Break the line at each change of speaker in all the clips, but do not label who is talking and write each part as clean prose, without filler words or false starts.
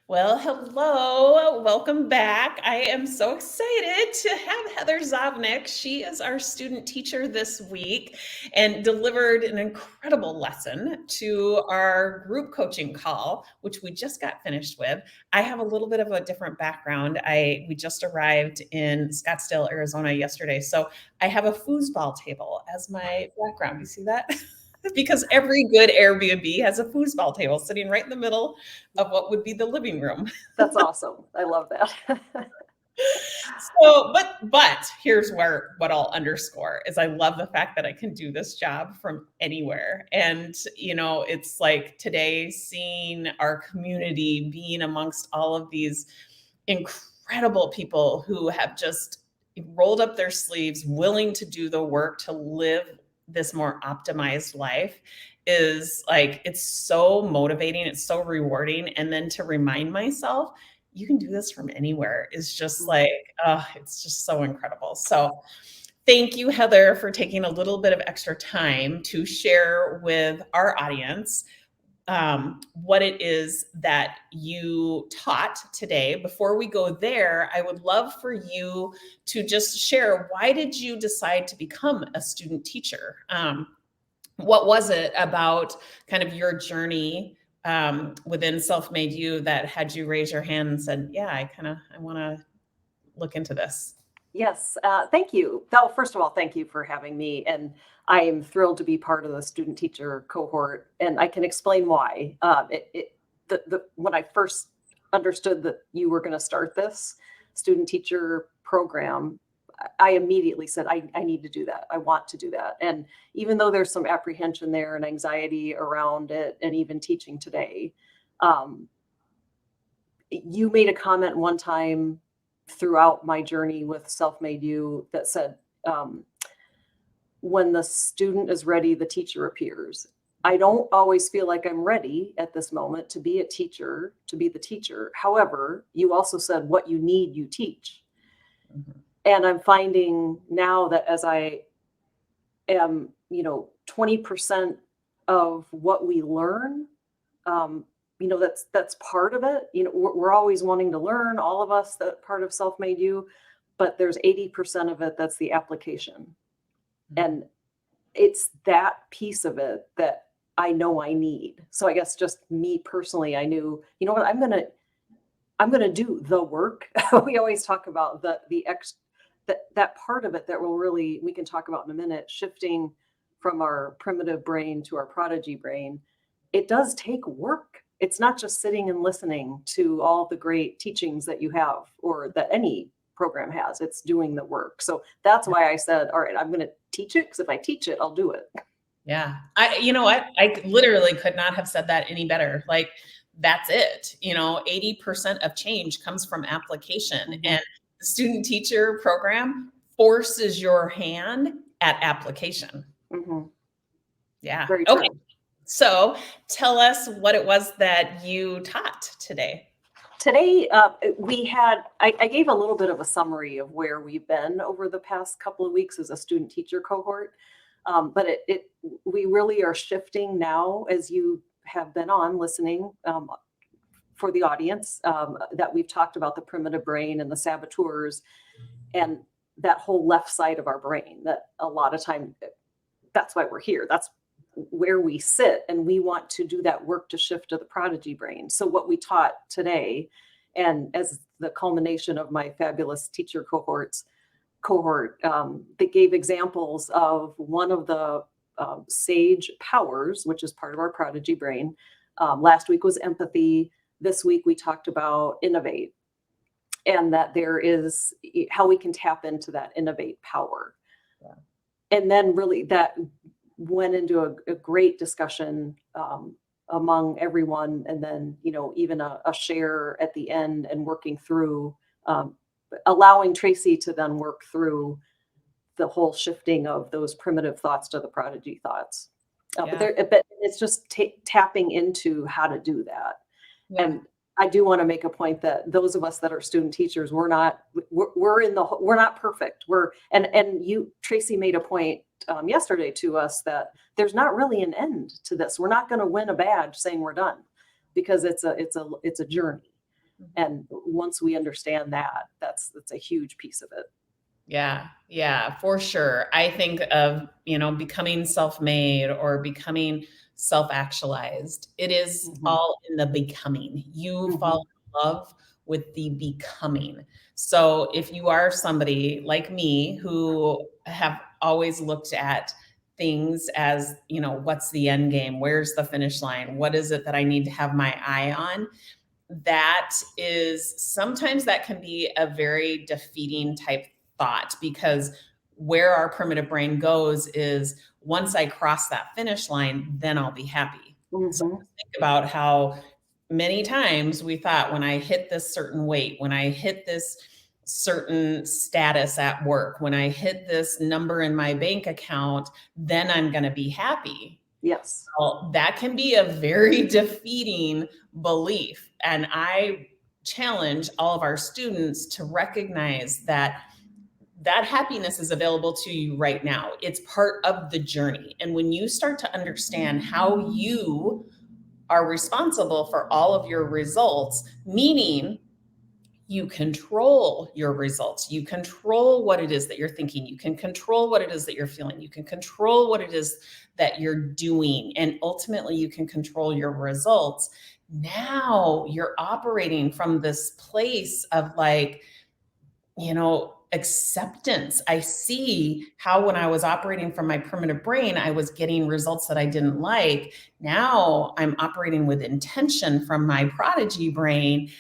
Well, hello. Welcome back. I am so excited to have Heather Zovnic. She is our student teacher this week and delivered an incredible lesson to our group coaching call, which we just got finished with. I have a little bit of a different background. We just arrived in Scottsdale, Arizona yesterday, so I have a foosball table as my background. You see that? Because every good Airbnb has a foosball table sitting right in the middle of what would be the living room.
That's awesome. I love that.
So, but here's where what I'll underscore is I love the fact that I can do this job from anywhere. And it's like today seeing our community being amongst all of these incredible people who have just rolled up their sleeves, willing to do the work to live this more optimized life is like it's so motivating, it's so rewarding. And then to remind myself you can do this from anywhere is just like, it's just so incredible. So thank you, Heather, for taking a little bit of extra time to share with our audience what it is that you taught today. Before we go there, I would love for you to just share, why did you decide to become a student teacher? What was it about kind of your journey within Self-Made You that had you raise your hand and said, yeah, I want to look into this?
Yes, thank you. Well, first of all, thank you for having me. And I am thrilled to be part of the student teacher cohort. And I can explain why. When I first understood that you were going to start this student teacher program, I immediately said, I need to do that. I want to do that. And even though there's some apprehension there and anxiety around it, and even teaching today, you made a comment one time throughout my journey with Self-Made You that said, when the student is ready, the teacher appears. I don't always feel like I'm ready at this moment to be a teacher, to be the teacher. However, you also said what you need, you teach. Mm-hmm. And I'm finding now that as I am, 20% of what we learn, that's part of it. We're always wanting to learn, all of us, that part of Self-Made You, but there's 80% of it that's the application. Mm-hmm. And it's that piece of it that I know I need. So I guess just me personally, I knew, you know what, I'm going to do the work. We always talk about that part of it that we can talk about in a minute, shifting from our primitive brain to our prodigy brain. It does take work. It's not just sitting and listening to all the great teachings that you have or that any program has. It's doing the work. So that's why I said, all right, I'm going to teach it, because if I teach it, I'll do it.
Yeah. You know what? I literally could not have said that any better. Like, that's it. 80% of change comes from application. Mm-hmm. And the student teacher program forces your hand at application.
Mm-hmm.
Yeah.
Very true.
Okay. So tell us what it was that you taught today.
Today, I gave a little bit of a summary of where we've been over the past couple of weeks as a student teacher cohort. But we really are shifting now, as you have been on listening, for the audience, that we've talked about the primitive brain and the saboteurs and that whole left side of our brain, that a lot of time, that's why we're here. That's where we sit, and we want to do that work to shift to the prodigy brain. So what we taught today, and as the culmination of my fabulous teacher cohort, they gave examples of one of the sage powers, which is part of our prodigy brain. Last week was empathy. This week we talked about innovate, and that there is how we can tap into that innovate power. Yeah. And then really that went into a great discussion among everyone, and then even a share at the end, and working through, allowing Tracy to then work through the whole shifting of those primitive thoughts to the prodigy thoughts. Yeah. But it's just tapping into how to do that. Yeah. And I do want to make a point that those of us that are student teachers, we're not perfect. And you, Tracy, made a point yesterday to us that there's not really an end to this. We're not going to win a badge saying we're done, because it's a journey. And once we understand that, that's a huge piece of it.
Yeah, yeah, for sure. I think of, becoming self-made or becoming self-actualized. It is
Mhm.
all in the becoming. You fall
Mhm.
in love with the becoming. So if you are somebody like me who have always looked at things as, what's the end game? Where's the finish line? What is it that I need to have my eye on? That is sometimes that can be a very defeating type thought, because where our primitive brain goes is, once I cross that finish line, then I'll be happy. So
Mhm.
think about how many times we thought, when I hit this certain weight, when I hit this certain status at work, when I hit this number in my bank account, then I'm going to be happy.
Yes.
Well, that can be a very defeating belief. And I challenge all of our students to recognize that that happiness is available to you right now. It's part of the journey. And when you start to understand how you are responsible for all of your results, meaning you control your results. You control what it is that you're thinking. You can control what it is that you're feeling. You can control what it is that you're doing. And ultimately, you can control your results. Now you're operating from this place of, like, acceptance. I see how, when I was operating from my primitive brain, I was getting results that I didn't like. Now I'm operating with intention from my prodigy brain.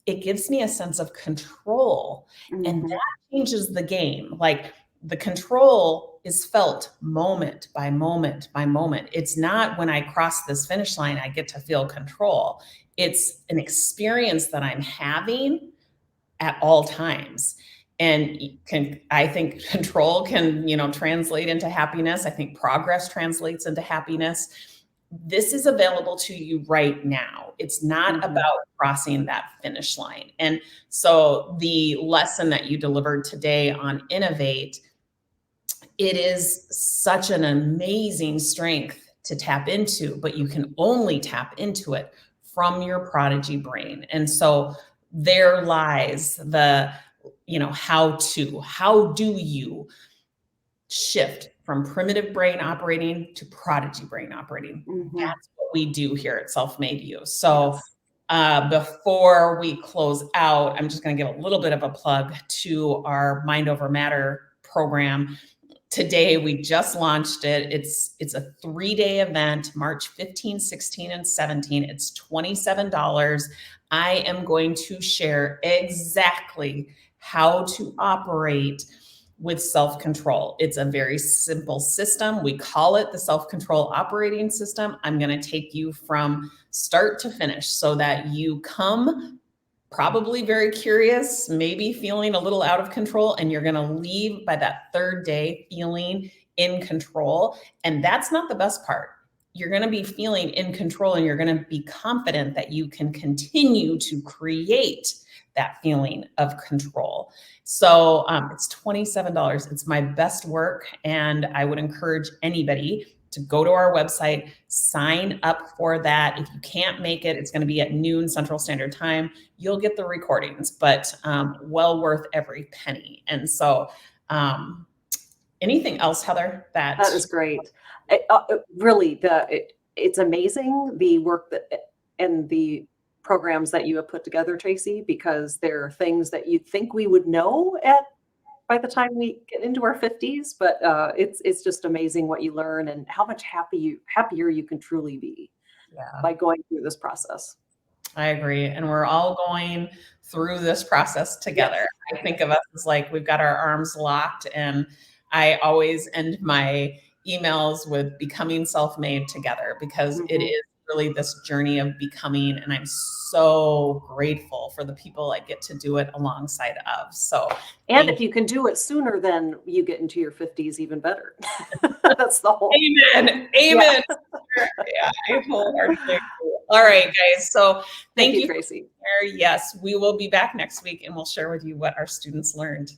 It gives me a sense of control, and
Mhm.
that changes the game. Like, the control is felt moment by moment by moment. It's not, when I cross this finish line, I get to feel control. It's an experience that I'm having at all times. And I think control can, translate into happiness. I think progress translates into happiness. This is available to you right now. It's not
Mhm.
about crossing that finish line. And so the lesson that you delivered today on Innovate, it is such an amazing strength to tap into, but you can only tap into it from your prodigy brain. And so there lies the, how do you shift from primitive brain operating to prodigy brain operating?
Mhm.
That's what we do here at Self Made You. So
Yes.
before we close out, I'm just going to give a little bit of a plug to our Mind Over Matter program. Today we just launched it. It's a 3-day event, March 15, 16, and 17. It's $27. I am going to share exactly how to operate with self-control. It's a very simple system. We call it the self-control operating system. I'm going to take you from start to finish so that you come probably very curious, maybe feeling a little out of control, and you're going to leave by that 3rd day feeling in control. And that's not the best part. You're going to be feeling in control, and you're going to be confident that you can continue to create that feeling of control. So it's $27. It's my best work. And I would encourage anybody to go to our website, sign up for that. If you can't make it, it's going to be at noon Central Standard Time. You'll get the recordings, but well worth every penny. And so anything else, Heather, that
That is great. Really, it's amazing the work that and the programs that you have put together, Tracy, because there are things that you'd think we would know at by the time we get into our 50s, but it's just amazing what you learn and how much happier you can truly be
yeah,
by going through this process.
I agree. And we're all going through this process
Yes.
together. I think
Yes.
of us as, like, we've got our arms locked, and I always end my emails with becoming self-made together, because it
Mhm.
is really this journey of becoming. And I'm so grateful for the people I get to do it alongside of. So
And
thank
if
you.
you can do it sooner than you get into your 50s, even better. That's the whole.
Amen.
Yeah.
Amen. Yeah, I wholeheartedly agree. All right, guys. So
Thank
thank
you,
you for
Tracy.
being here. Yes, we will be back next week, and we'll share with you what our students learned.